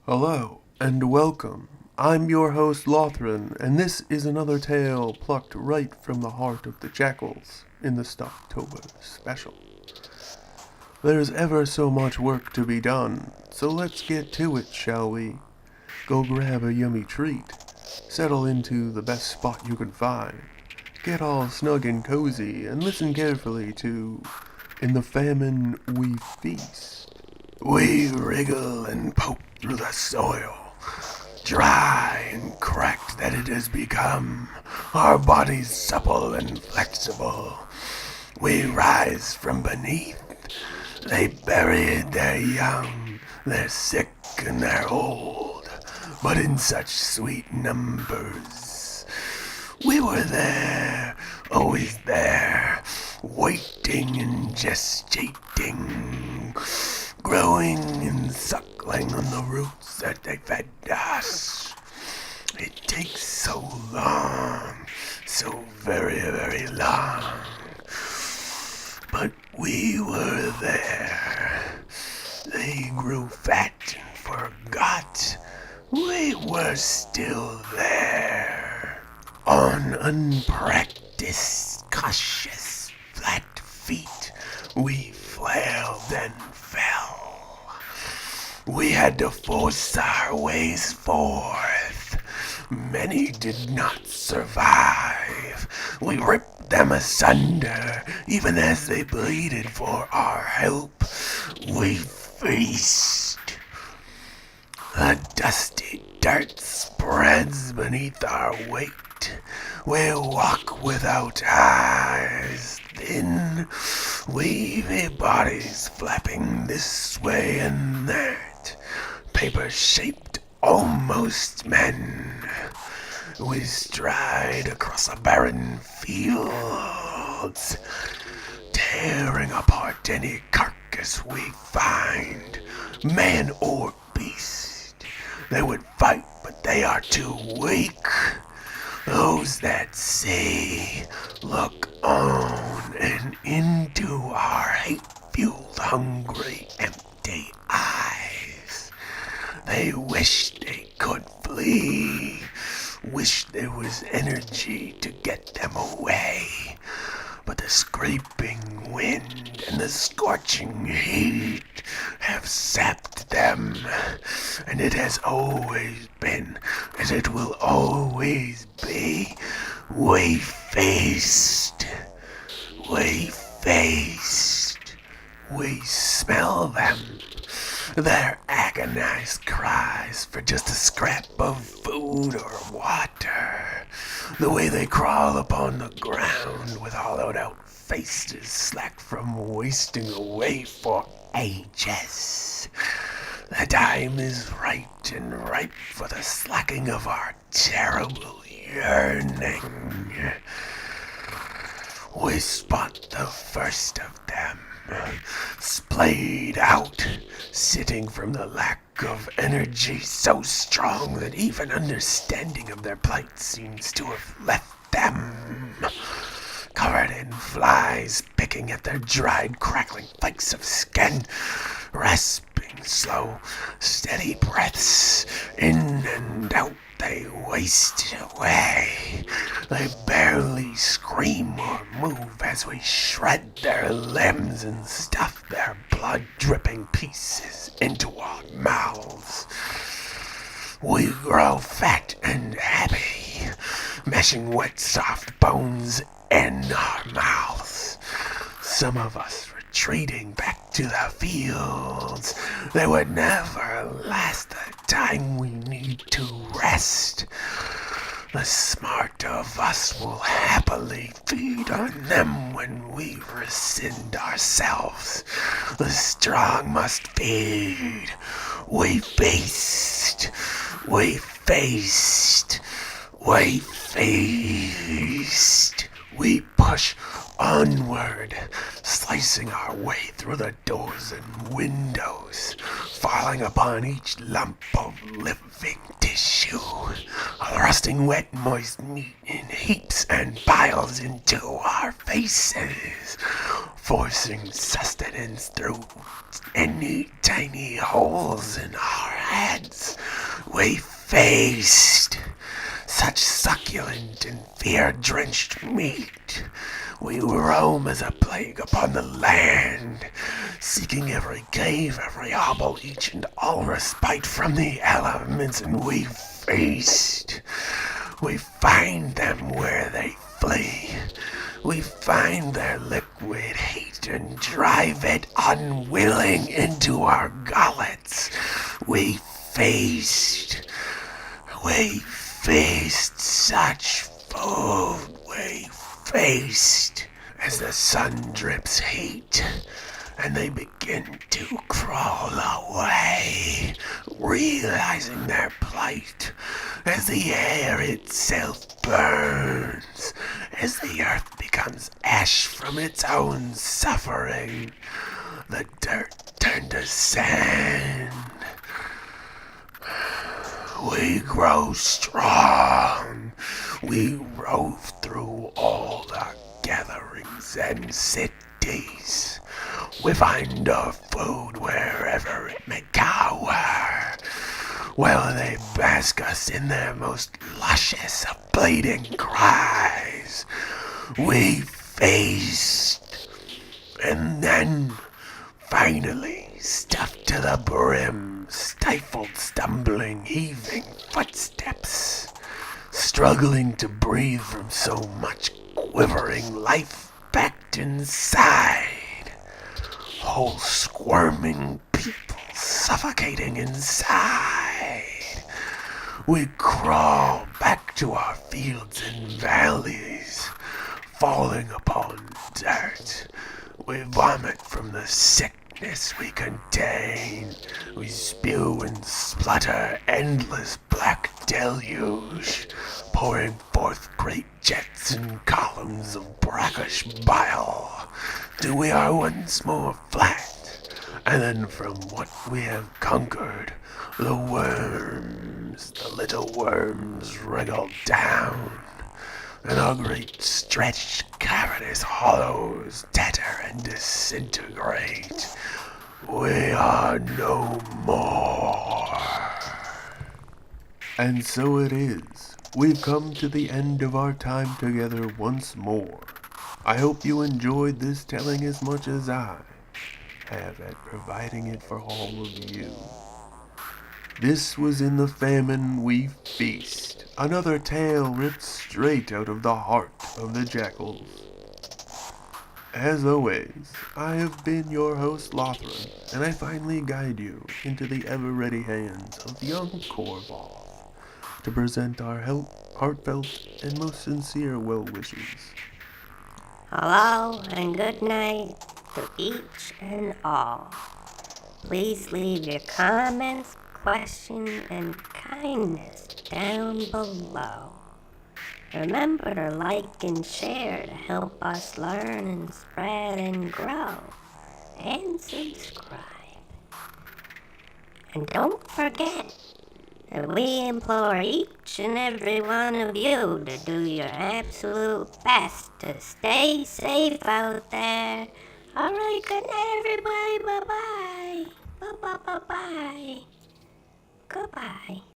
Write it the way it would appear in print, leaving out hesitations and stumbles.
Hello, and welcome. I'm your host, Lothran, and this is another tale plucked right from the heart of the Jakuls in the Stalktober special. There's ever so much work to be done, so let's get to it, shall we? Go grab a yummy treat, settle into the best spot you can find, get all snug and cozy, and listen carefully to In the Famine We Feast. We wriggle and poke through the soil, dry and cracked that it has become, our bodies supple and flexible. We rise from beneath. They buried their young, they're sick and they're old, but in such sweet numbers. We were there, always there, waiting and gestating, growing and suckling on the roots that they fed us. It takes so long, so very, very long. But we were there. They grew fat and forgot we were still there. On unpracticed, cautious, flat feet, we flailed and fell. We had to force our ways forth. Many did not survive. We ripped them asunder, even as they pleaded for our help. We feast. The dusty dirt spreads beneath our weight. We walk without eyes, thin, wavy bodies flapping this way and that, paper-shaped almost men. We stride across a barren fields, tearing apart any carcass we find, man or beast. They would fight, but they are too weak. Those that say, look on and into our hate-fueled, hungry, empty eyes. They wish they could flee, wish there was energy to get them away. But the scraping wind and the scorching heat have sapped them, and it has always been, and it will always be, way-faced. Way-faced. We smell them, their agonized cries for just a scrap of food or water. The way they crawl upon the ground with hollowed out faces slack from wasting away for ages. The time is right and ripe for the slacking of our terrible yearning. We spot the first of them, splayed out, sitting from the lack of energy so strong that even understanding of their plight seems to have left them. Covered in flies, picking at their dried, crackling flakes of skin, rasping slow, steady breaths, in and out they waste away. They barely scream or move as we shred their limbs and stuff their blood-dripping pieces into our mouths. We grow fat and happy, meshing wet, soft bones in our mouths. Some of us retreating back to the fields. They would never last the time we need to rest. The smart of us will happily feed on them when we rescind ourselves. The strong must feed. We feast. We feast. We feast. We push onward, slicing our way through the doors and windows, falling upon each lump of living tissue, thrusting wet, moist meat in heaps and piles into our faces, forcing sustenance through any tiny holes in our heads, We feast. Such succulent and fear-drenched meat. We roam as a plague upon the land, seeking every cave, every hovel, each and all respite from the elements, and we feast. We find them where they flee. We find their liquid hate and drive it unwilling into our gullets. We feast. We feast such food. We feast as the sun drips heat and they begin to crawl away, realizing their plight as the air itself burns, as the earth becomes ash from its own suffering, the dirt turned to sand. We grow strong. We rove through all the gatherings and cities. We find our food wherever it may cower, while they bask us in their most luscious of bleeding cries. We feast, and then, finally, stuffed to the brim, stifled, stumbling, heaving footsteps, struggling to breathe from so much quivering life packed inside. Whole squirming people suffocating inside. We crawl back to our fields and valleys, falling upon dirt. We vomit from the sickness we contain. We spew and splutter endless black deluge, pouring forth great jets and columns of brackish bile, till we are once more flat, and then from what we have conquered, the little worms wriggle down, and our great stretched cavernous hollows tatter and disintegrate. We are no more. And so it is. We've come to the end of our time together once more. I hope you enjoyed this telling as much as I have at providing it for all of you. This was In the Famine We Feast, another tale ripped straight out of the heart of the Jakuls. As always, I have been your host Lothran, and I finally guide you into the ever-ready hands of young Corval to present our heartfelt and most sincere well wishes. Hello and good night to each and all. Please leave your comments, questions, and kindness down below. Remember to like and share to help us learn and spread and grow. And subscribe. And don't forget that we implore each and every one of you to do your absolute best to stay safe out there. Alright, good night everybody. Bye-bye. Bye-bye. Goodbye.